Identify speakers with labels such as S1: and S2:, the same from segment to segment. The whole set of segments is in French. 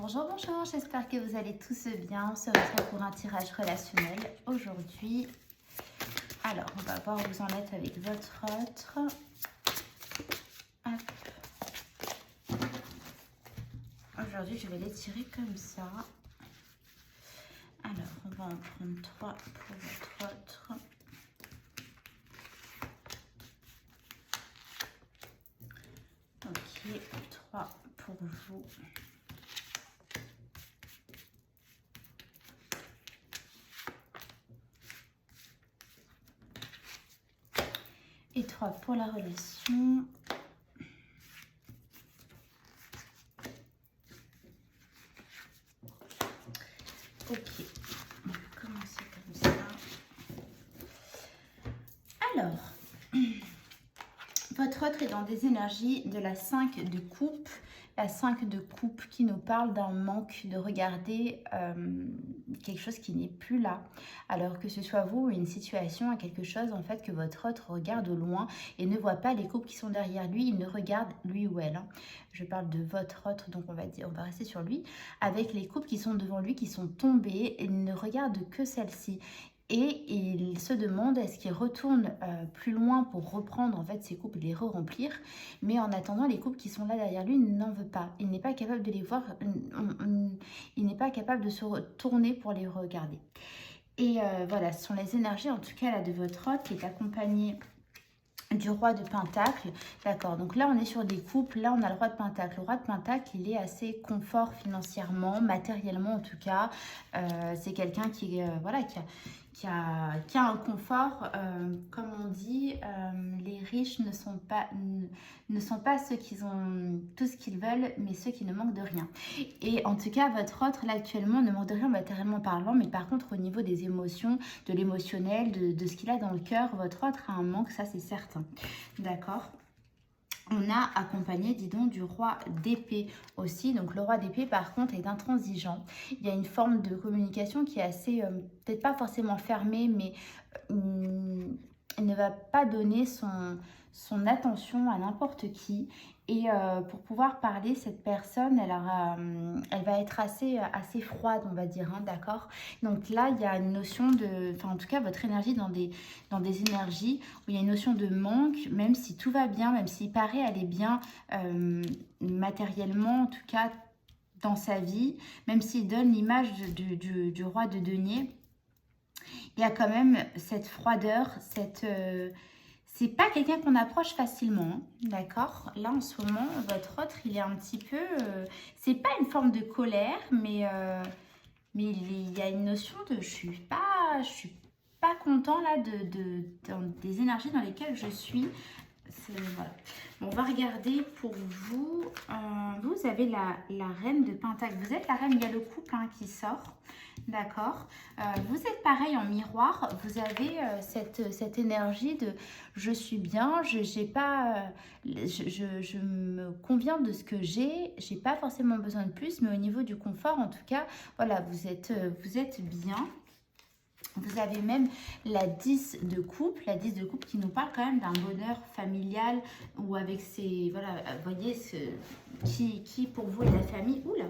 S1: Bonjour, bonjour, j'espère que vous allez tous bien. On se retrouve pour un tirage relationnel aujourd'hui. Alors, on va voir où vous en êtes avec votre autre. Hop. Aujourd'hui, je vais les tirer comme ça. Alors, on va en prendre 3 pour votre autre. Ok, 3 pour vous. Et 3 pour la relation. Ok, on va commencer comme ça. Alors, votre autre est dans des énergies de la 5 de coupe. La 5 de coupe qui nous parle d'un manque de regarder quelque chose qui n'est plus là. Alors que ce soit vous ou une situation, quelque chose en fait que votre autre regarde au loin et ne voit pas les couples qui sont derrière lui. Il ne regarde lui ou elle. Je parle de votre autre, donc on va rester sur lui. Avec les couples qui sont devant lui, qui sont tombés, il ne regarde que celle-ci. Et il se demande est-ce qu'il retourne plus loin pour reprendre en fait ses coupes et les re-remplir. Mais en attendant, les couples qui sont là derrière lui n'en veut pas. Il n'est pas capable de les voir, il n'est pas capable de se retourner pour les regarder. Et voilà, ce sont les énergies en tout cas là de votre autre qui est accompagné du roi de Pentacle. D'accord, donc là on est sur des couples, là on a le roi de Pentacle. Le roi de Pentacle, il est assez confort financièrement, matériellement en tout cas. C'est quelqu'un qui, voilà, qui a un confort, comme on dit, les riches ne sont pas ceux qui ont tout ce qu'ils veulent, mais ceux qui ne manquent de rien. Et en tout cas, votre autre, là, actuellement, ne manque de rien matériellement parlant, mais par contre, au niveau des émotions, de l'émotionnel, de ce qu'il a dans le cœur, votre autre a un manque, ça c'est certain. D'accord ? On a accompagné, dis donc, du roi d'épée aussi. Donc, le roi d'épée, par contre, est intransigeant. Il y a une forme de communication qui est assez, peut-être pas forcément fermée, mais il ne va pas donner son attention à n'importe qui. Et pour pouvoir parler, cette personne, elle va être assez froide, on va dire, hein, d'accord ? Donc là, il y a une notion de... Enfin, en tout cas, votre énergie dans des énergies où il y a une notion de manque, même si tout va bien, même s'il paraît aller bien matériellement, en tout cas dans sa vie, même s'il donne l'image du roi de denier, il y a quand même cette froideur, c'est pas quelqu'un qu'on approche facilement, hein, d'accord ? Là, en ce moment, votre autre, il est un petit peu... c'est pas une forme de colère, mais il y a une notion de... Je suis pas content, là, des énergies dans lesquelles je suis. Voilà. On va regarder pour vous. Vous avez la reine de Pentacle. Vous êtes la reine, il y a le couple hein, qui sort. D'accord. Vous êtes pareil en miroir. Vous avez cette énergie de je suis bien, je me conviens de ce que j'ai. J'ai pas forcément besoin de plus, mais au niveau du confort, en tout cas, voilà, vous êtes bien. Vous avez même la 10 de couple, qui nous parle quand même d'un bonheur familial ou avec ses, voilà, vous voyez, qui pour vous est la famille. Oula,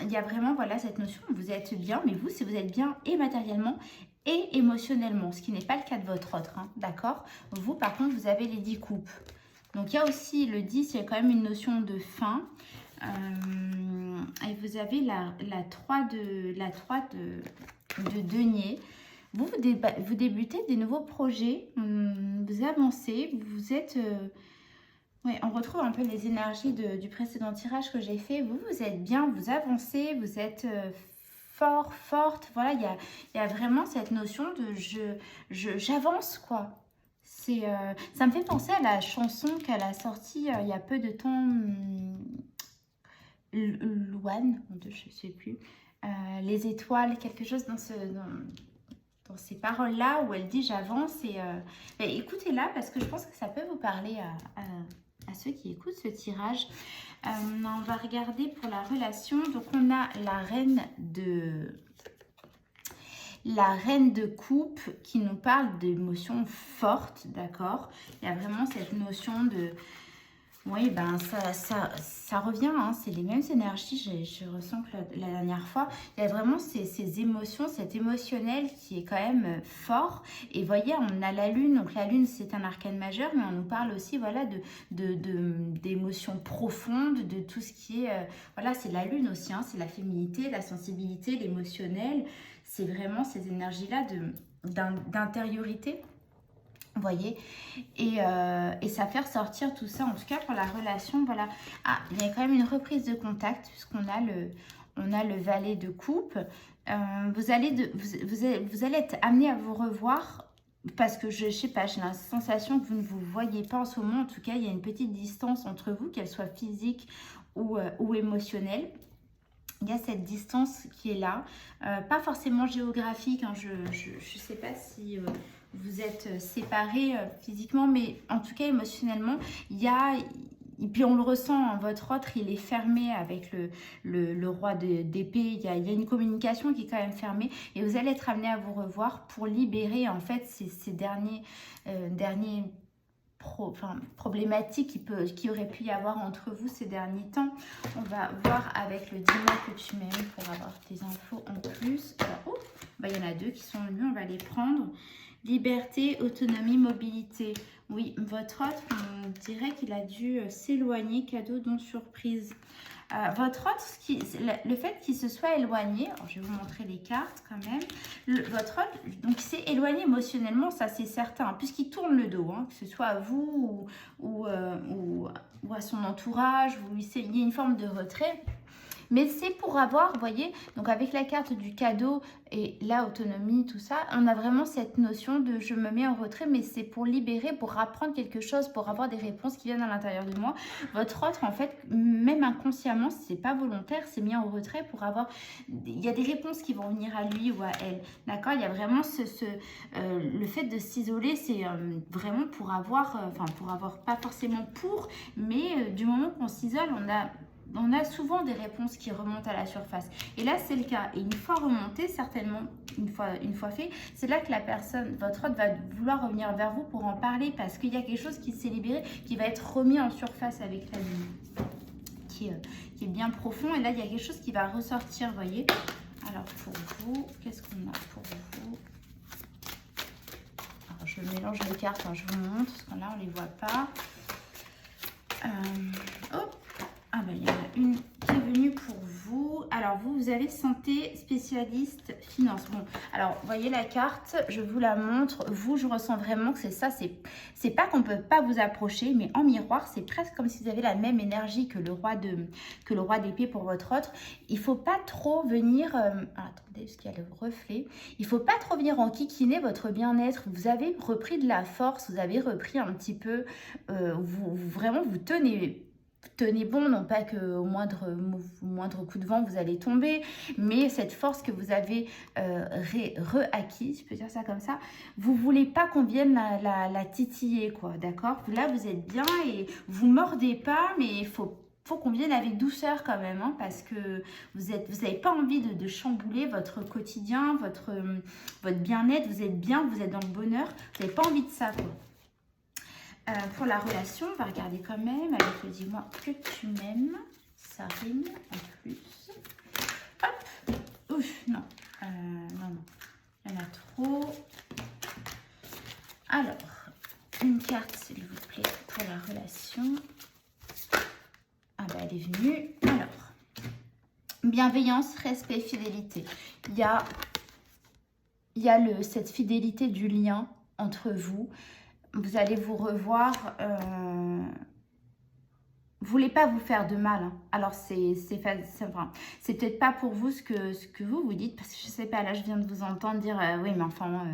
S1: il y a vraiment, voilà, cette notion, vous êtes bien, mais vous, si vous êtes bien et matériellement et émotionnellement, ce qui n'est pas le cas de votre autre, hein, d'accord ? Vous, par contre, vous avez les 10 coupes. Donc, il y a aussi le 10, il y a quand même une notion de fin. Et vous avez la 3 de denier. Vous débutez des nouveaux projets, vous avancez, vous êtes... ouais, on retrouve un peu les énergies du précédent tirage que j'ai fait. Vous êtes bien, vous avancez, vous êtes fort, forte. Voilà, il y a vraiment cette notion de j'avance, quoi. Ça me fait penser à la chanson qu'elle a sortie il y a peu de temps... Louane, je ne sais plus, les étoiles, quelque chose dans ces paroles-là où elle dit j'avance et écoutez-la parce que je pense que ça peut vous parler à ceux qui écoutent ce tirage. On va regarder pour la relation. Donc on a la reine de coupe qui nous parle d'émotions fortes, d'accord ? Il y a vraiment cette notion de Oui, ben ça revient, hein, c'est les mêmes énergies, je ressens que la dernière fois, il y a vraiment ces émotions, cet émotionnel qui est quand même fort. Et voyez, on a la lune, donc la lune c'est un arcane majeur, mais on nous parle aussi voilà, d'émotions profondes, de tout ce qui est, voilà, c'est la lune aussi, hein, c'est la féminité, la sensibilité, l'émotionnel, c'est vraiment ces énergies-là d'intériorité. Vous voyez, et ça fait ressortir tout ça, en tout cas pour la relation, voilà. Ah, il y a quand même une reprise de contact, puisqu'on a le valet de coupe. Vous allez être amené à vous revoir, parce que je sais pas, j'ai la sensation que vous ne vous voyez pas en ce moment. En tout cas, il y a une petite distance entre vous, qu'elle soit physique ou émotionnelle. Il y a cette distance qui est là, pas forcément géographique, hein, je ne sais pas si vous êtes séparés physiquement, mais en tout cas émotionnellement, il y a, et puis on le ressent, hein, votre autre il est fermé avec le roi d'épée, il y a une communication qui est quand même fermée, et vous allez être amené à vous revoir pour libérer en fait ces derniers problématiques qui aurait pu y avoir entre vous ces derniers temps. On va voir avec le dis-moi que tu m'aimes pour avoir des infos en plus. Alors, oh, bah, il y en a deux qui sont venus, on va les prendre. Liberté, autonomie, mobilité. Oui, votre autre, on dirait qu'il a dû s'éloigner, cadeau, don, surprise. Votre autre, le fait qu'il se soit éloigné, alors je vais vous montrer les cartes quand même, votre autre, donc il s'est éloigné émotionnellement, ça c'est certain, puisqu'il tourne le dos, hein, que ce soit à vous ou à son entourage, il y a une forme de retrait. Mais c'est pour avoir, vous voyez, donc avec la carte du cadeau et la autonomie, tout ça, on a vraiment cette notion de je me mets en retrait, mais c'est pour libérer, pour apprendre quelque chose, pour avoir des réponses qui viennent à l'intérieur de moi. Votre autre, en fait, même inconsciemment, si c'est pas volontaire, c'est mis en retrait pour avoir... Il y a des réponses qui vont venir à lui ou à elle, d'accord. Il y a vraiment le fait de s'isoler, c'est vraiment pour avoir, pas forcément pour, mais du moment qu'on s'isole, on a souvent des réponses qui remontent à la surface. Et là, c'est le cas. Et une fois remonté, certainement, une fois fait, c'est là que la personne, votre autre, va vouloir revenir vers vous pour en parler parce qu'il y a quelque chose qui s'est libéré, qui va être remis en surface avec la lune, qui est bien profond. Et là, il y a quelque chose qui va ressortir, vous voyez. Alors, pour vous, qu'est-ce qu'on a pour vous? Alors, je mélange les cartes, hein, je vous montre, parce que là, on ne les voit pas. Hop. Ah ben, il y en a une qui est venue pour vous. Alors, vous avez santé, spécialiste, finance. Bon, alors, voyez la carte, je vous la montre. Vous, je ressens vraiment que c'est ça. C'est pas qu'on peut pas vous approcher, mais en miroir, c'est presque comme si vous avez la même énergie que le roi d'épée pour votre autre. Il faut pas trop venir... attendez, parce qu'il y a le reflet. Il faut pas trop venir enquiquiner votre bien-être. Vous avez repris de la force, vous avez repris un petit peu... vraiment, vous tenez bon, non pas qu'au moindre coup de vent vous allez tomber, mais cette force que vous avez re-acquise, je peux dire ça comme ça, vous voulez pas qu'on vienne la titiller, quoi, d'accord? Là, vous êtes bien et vous mordez pas, mais il faut qu'on vienne avec douceur quand même, hein, parce que vous n'avez pas envie de chambouler votre quotidien, votre bien-être, vous êtes bien, vous êtes dans le bonheur, vous n'avez pas envie de ça, quoi. Pour la relation, on va regarder quand même avec le dis-moi que tu m'aimes. Ça rime en plus. Hop. Ouf, non. Non. Il y en a trop. Alors, une carte, s'il vous plaît, pour la relation. Ah bah, elle est venue. Alors, bienveillance, respect, fidélité. Il y a cette fidélité du lien entre vous. Vous allez vous revoir. Vous voulez pas vous faire de mal. Hein. Alors, c'est peut-être pas pour vous ce que vous dites. Parce que je sais pas, là, je viens de vous entendre dire oui, mais enfin,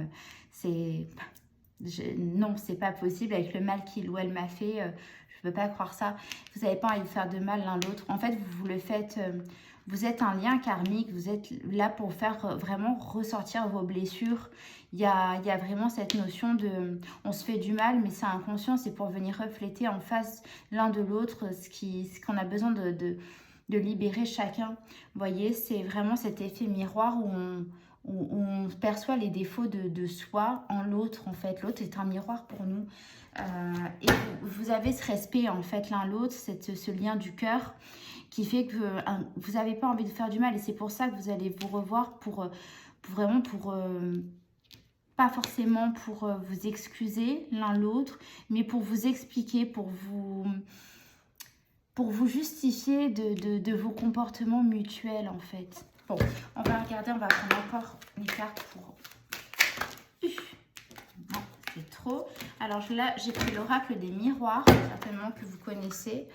S1: non, c'est pas possible. Avec le mal qu'il ou elle m'a fait, je peux pas croire ça. Vous n'avez pas envie de faire de mal l'un l'autre. En fait, vous le faites... vous êtes un lien karmique, vous êtes là pour faire vraiment ressortir vos blessures. Il y a vraiment cette notion de... On se fait du mal, mais c'est inconscient, c'est pour venir refléter en face l'un de l'autre ce qu'on a besoin de libérer chacun. Vous voyez, c'est vraiment cet effet miroir où on perçoit les défauts de soi en l'autre, en fait. L'autre est un miroir pour nous. Et vous vous avez ce respect en fait l'un l'autre, ce lien du cœur qui fait que vous n'avez pas envie de faire du mal. Et c'est pour ça que vous allez vous revoir vraiment pour pas forcément pour vous excuser l'un l'autre, mais pour vous expliquer, pour vous justifier de vos comportements mutuels en fait. Bon, on va regarder, on va prendre encore les cartes pour... Non, c'est trop. Alors là, j'ai pris l'oracle des miroirs, certainement que vous connaissez.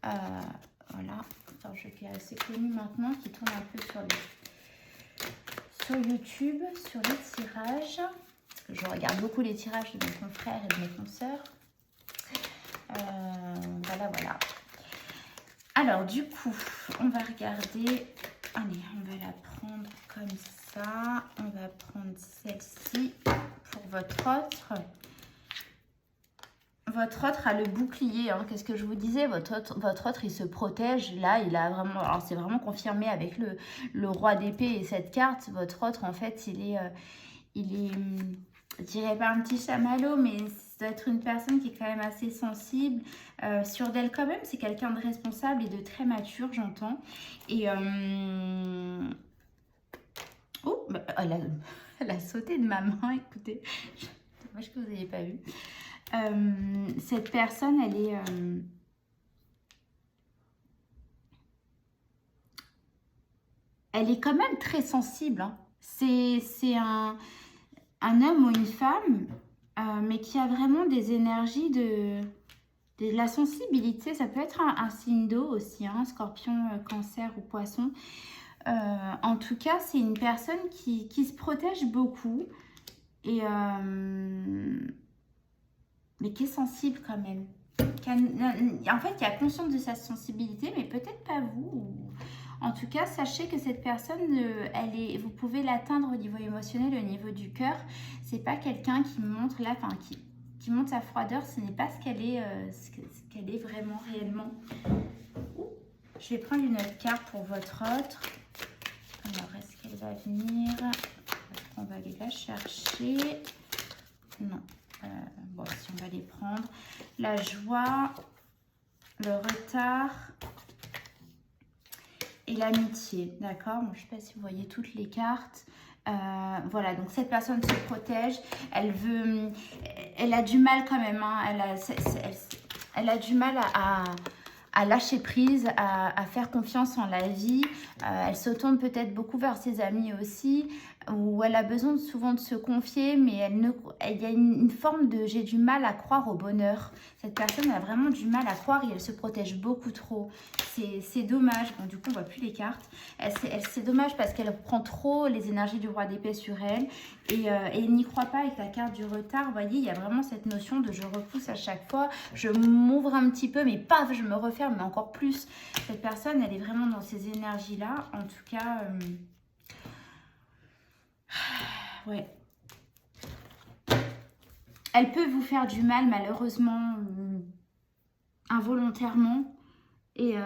S1: Voilà, c'est un jeu qui est assez connu maintenant, qui tourne un peu sur YouTube, sur les tirages. Je regarde beaucoup les tirages de mes confrères et de mes consoeurs. Voilà. Alors, du coup, on va regarder. Allez, on va la prendre comme ça. On va prendre celle-ci pour votre autre. Votre autre a le bouclier. Hein. Qu'est-ce que je vous disais? Votre autre, il se protège. Là, il a vraiment... Alors, c'est vraiment confirmé avec le roi d'épée et cette carte. Votre autre, en fait, il est... je dirais pas un petit chamallow, mais ça doit être une personne qui est quand même assez sensible, sûre d'elle quand même. C'est quelqu'un de responsable et de très mature, j'entends. Et oh, bah, elle a sauté de ma main, écoutez. Dommage que vous n'ayez pas vu. Cette personne, elle est quand même très sensible. Hein. C'est un homme ou une femme, mais qui a vraiment des énergies de la sensibilité. Ça peut être un signe d'eau aussi, hein, scorpion, cancer ou poisson. En tout cas, c'est une personne qui se protège beaucoup et mais qui est sensible quand même. En fait, qui a conscience de sa sensibilité, mais peut-être pas vous. En tout cas, sachez que cette personne, vous pouvez l'atteindre au niveau émotionnel, au niveau du cœur. C'est pas quelqu'un qui montre là, enfin qui montre sa froideur. Ce n'est pas ce qu'elle est vraiment réellement. Je vais prendre une autre carte pour votre autre. Alors, est-ce qu'elle va venir? On va aller la chercher. Non. Bon, si on va les prendre. La joie, le retard et l'amitié. D'accord? Bon, je ne sais pas si vous voyez toutes les cartes. Voilà, donc cette personne se protège. Elle a du mal quand même. Hein, elle a du mal à lâcher prise, à faire confiance en la vie. Elle se tourne peut-être beaucoup vers ses amis aussi, où elle a besoin souvent de se confier, mais il y a une forme de « j'ai du mal à croire au bonheur ». Cette personne a vraiment du mal à croire et elle se protège beaucoup trop. C'est dommage. Bon, du coup, on ne voit plus les cartes. C'est dommage parce qu'elle prend trop les énergies du roi d'épée sur elle et elle n'y croit pas avec la carte du retard. Vous voyez, il y a vraiment cette notion de je repousse à chaque fois, je m'ouvre un petit peu, mais paf, je me referme, mais encore plus. Cette personne, elle est vraiment dans ces énergies-là. En tout cas, ouais. Elle peut vous faire du mal, malheureusement, involontairement. Et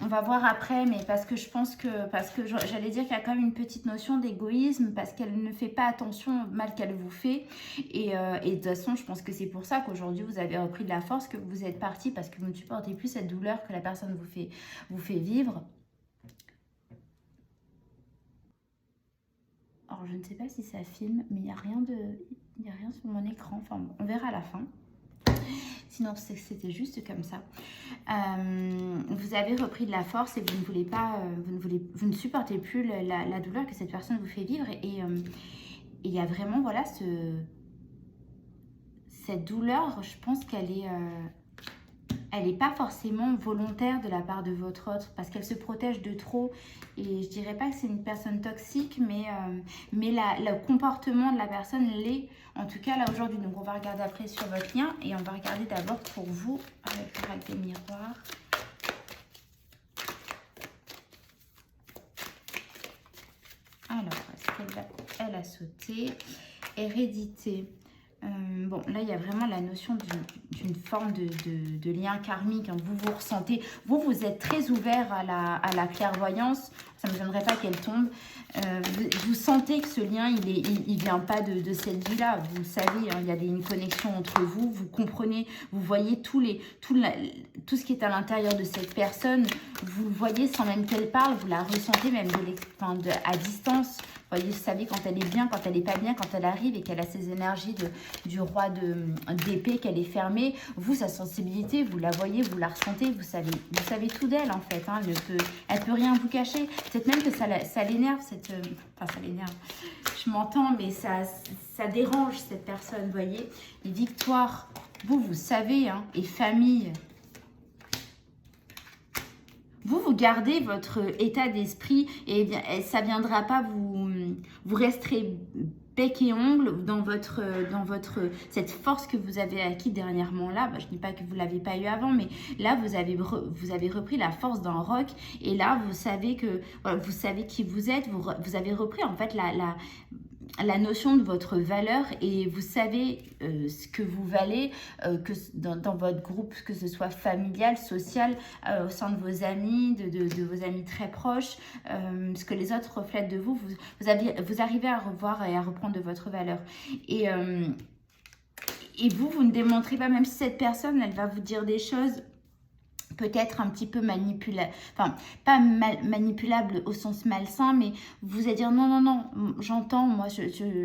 S1: on va voir après, mais parce que je pense que... Parce que j'allais dire qu'il y a quand même une petite notion d'égoïsme, parce qu'elle ne fait pas attention au mal qu'elle vous fait. Et de toute façon, je pense que c'est pour ça qu'aujourd'hui, vous avez repris de la force, que vous êtes parti, parce que vous ne supportez plus cette douleur que la personne vous fait vivre. Alors, je ne sais pas si ça filme, mais il n'y a rien sur mon écran. Enfin, bon, on verra à la fin. Sinon, c'était juste comme ça. Vous avez repris de la force et vous ne voulez pas, vous ne supportez plus la douleur que cette personne vous fait vivre. Et il y a vraiment, voilà, cette douleur, je pense qu'elle est... elle n'est pas forcément volontaire de la part de votre autre parce qu'elle se protège de trop. Et je dirais pas que c'est une personne toxique, mais le comportement de la personne l'est. En tout cas, là, aujourd'hui, donc on va regarder après sur votre lien et on va regarder d'abord pour vous avec l'oracle des miroirs. Alors, est-ce qu'elle a sauté? Hérédité. Bon, là, il y a vraiment la notion d'une forme de lien karmique. Hein. Vous ressentez, vous êtes très ouvert à la clairvoyance. Ça ne me donnerait pas qu'elle tombe. Vous sentez que ce lien, il vient pas de cette vie-là. Vous le savez, hein, il y a une connexion entre vous. Vous comprenez, vous voyez tout ce qui est à l'intérieur de cette personne. Vous le voyez sans même qu'elle parle. Vous la ressentez même à distance. Vous voyez, vous savez quand elle est bien, quand elle n'est pas bien, quand elle arrive et qu'elle a ces énergies du roi d'épée, qu'elle est fermée. Vous, sa sensibilité, vous la voyez, vous la ressentez, vous savez tout d'elle en fait. Hein. Elle peut rien vous cacher. Peut-être même que ça l'énerve, enfin ça l'énerve. Je m'entends, mais ça dérange cette personne, vous voyez. Et victoire, vous savez, hein, et famille. Vous gardez votre état d'esprit et ça ne viendra pas, vous resterez bec et ongle dans cette force que vous avez acquis dernièrement là. Je ne dis pas que vous ne l'avez pas eu avant, mais là, vous avez repris la force d'un roc et là, vous savez vous savez qui vous êtes, vous avez repris en fait la notion de votre valeur et vous savez ce que vous valez que dans votre groupe, que ce soit familial, social, au sein de vos amis, de vos amis très proches, ce que les autres reflètent de vous, vous arrivez à revoir et à reprendre de votre valeur. Et vous ne démontrez pas, même si cette personne, elle va vous dire des choses peut-être un petit peu manipulable, enfin pas manipulable au sens malsain, mais vous allez dire non, j'entends, moi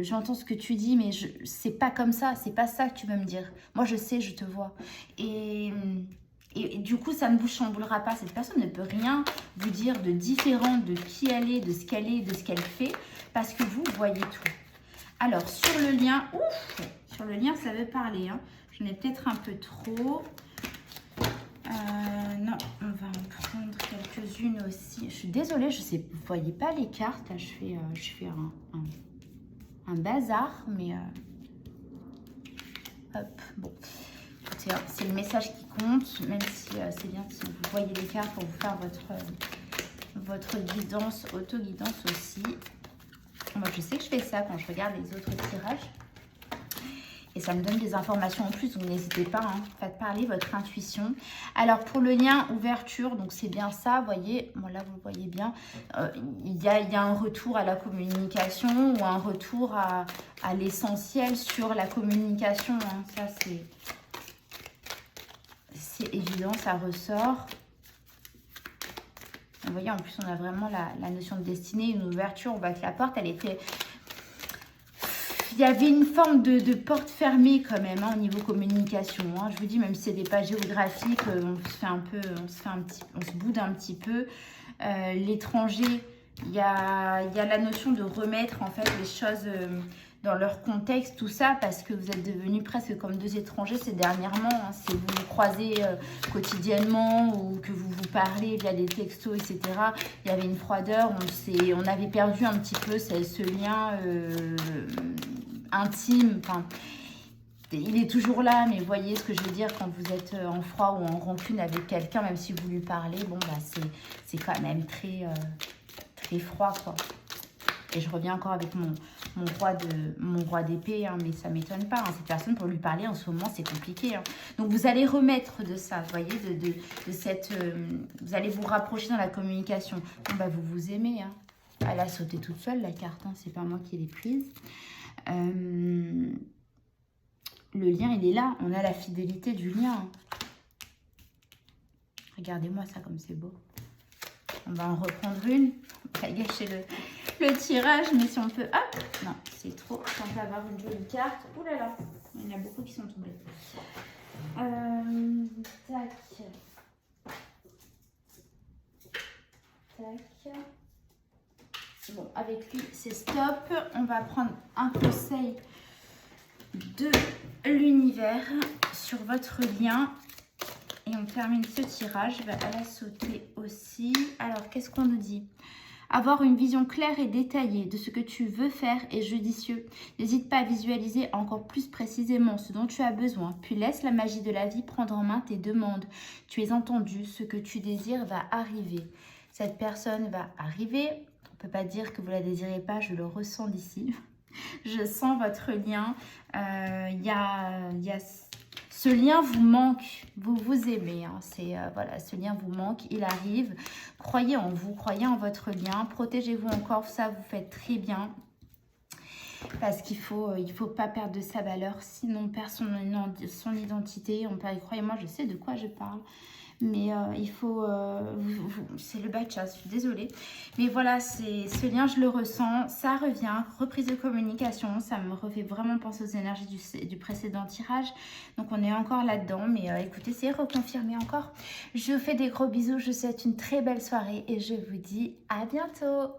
S1: j'entends ce que tu dis, mais c'est pas comme ça, c'est pas ça que tu veux me dire. Moi je sais, je te vois. Et du coup, ça ne vous chamboulera pas. Cette personne ne peut rien vous dire de différent de qui elle est, de ce qu'elle fait, parce que vous voyez tout. Alors, sur le lien, sur le lien, ça veut parler. Hein. J'en ai peut-être un peu trop. Non, on va en prendre quelques-unes aussi. Je suis désolée, je sais, vous voyez pas les cartes. Là, je fais un bazar, mais hop, bon. Écoutez, c'est le message qui compte, même si c'est bien si vous voyez les cartes pour vous faire votre guidance, auto-guidance aussi. Moi, je sais que je fais ça quand je regarde les autres tirages. Et ça me donne des informations en plus, donc n'hésitez pas, hein, faites parler votre intuition. Alors pour le lien ouverture, donc c'est bien ça, vous voyez, bon là vous le voyez bien, il y a un retour à la communication ou un retour à l'essentiel sur la communication, hein, ça c'est évident, ça ressort. Vous voyez, en plus on a vraiment la notion de destinée, une ouverture, on voit que la porte elle était... Il y avait une forme de porte fermée quand même hein, au niveau communication. Hein. Je vous dis, même si c'est des pages géographiques, on se boude un petit peu. L'étranger, il y a la notion de remettre en fait les choses dans leur contexte, tout ça, parce que vous êtes devenus presque comme deux étrangers ces dernièrement. Hein. Si vous vous croisez quotidiennement ou que vous vous parlez via des textos, etc., il y avait une froideur, on avait perdu un petit peu ce lien intime. Enfin, il est toujours là, mais voyez ce que je veux dire quand vous êtes en froid ou en rancune avec quelqu'un, même si vous lui parlez, bon, bah, c'est quand même très, très froid, quoi. Et je reviens encore avec mon roi d'épée, hein, mais ça ne m'étonne pas. Hein, cette personne, pour lui parler en ce moment, c'est compliqué. Hein. Donc, vous allez remettre de ça, vous voyez, de cette... vous allez vous rapprocher dans la communication. Bon, bah, vous vous aimez. Hein. Elle a sauté toute seule, la carte. Hein, c'est pas moi qui l'ai prise. Le lien, il est là. On a la fidélité du lien. Hein. Regardez-moi ça comme c'est beau. On va en reprendre une. On va gâcher le tirage, mais si on peut... Hop, non, c'est trop. Quand on va avoir une jolie carte. Ouh là là, il y en a beaucoup qui sont tombés. Tac. Tac. Bon, avec lui, c'est stop. On va prendre un conseil de l'univers sur votre lien. Et on termine ce tirage. Je vais la sauter aussi. Alors, qu'est-ce qu'on nous dit ? Avoir une vision claire et détaillée de ce que tu veux faire est judicieux. N'hésite pas à visualiser encore plus précisément ce dont tu as besoin. Puis laisse la magie de la vie prendre en main tes demandes. Tu es entendu, ce que tu désires va arriver. Cette personne va arriver. On ne peut pas dire que vous ne la désirez pas, je le ressens d'ici. Je sens votre lien. Il y a ce lien vous manque, vous vous aimez. Hein. Voilà, ce lien vous manque, il arrive. Croyez en vous, croyez en votre lien. Protégez-vous encore, ça vous faites très bien. Parce qu'il il faut pas perdre de sa valeur, sinon on perd son identité. Croyez-moi, je sais de quoi je parle. Mais il faut... c'est le batcha, je suis désolée. Mais voilà, ce lien, je le ressens. Ça revient. Reprise de communication. Ça me refait vraiment penser aux énergies du précédent tirage. Donc, on est encore là-dedans. Mais écoutez, c'est reconfirmé encore. Je vous fais des gros bisous. Je vous souhaite une très belle soirée. Et je vous dis à bientôt.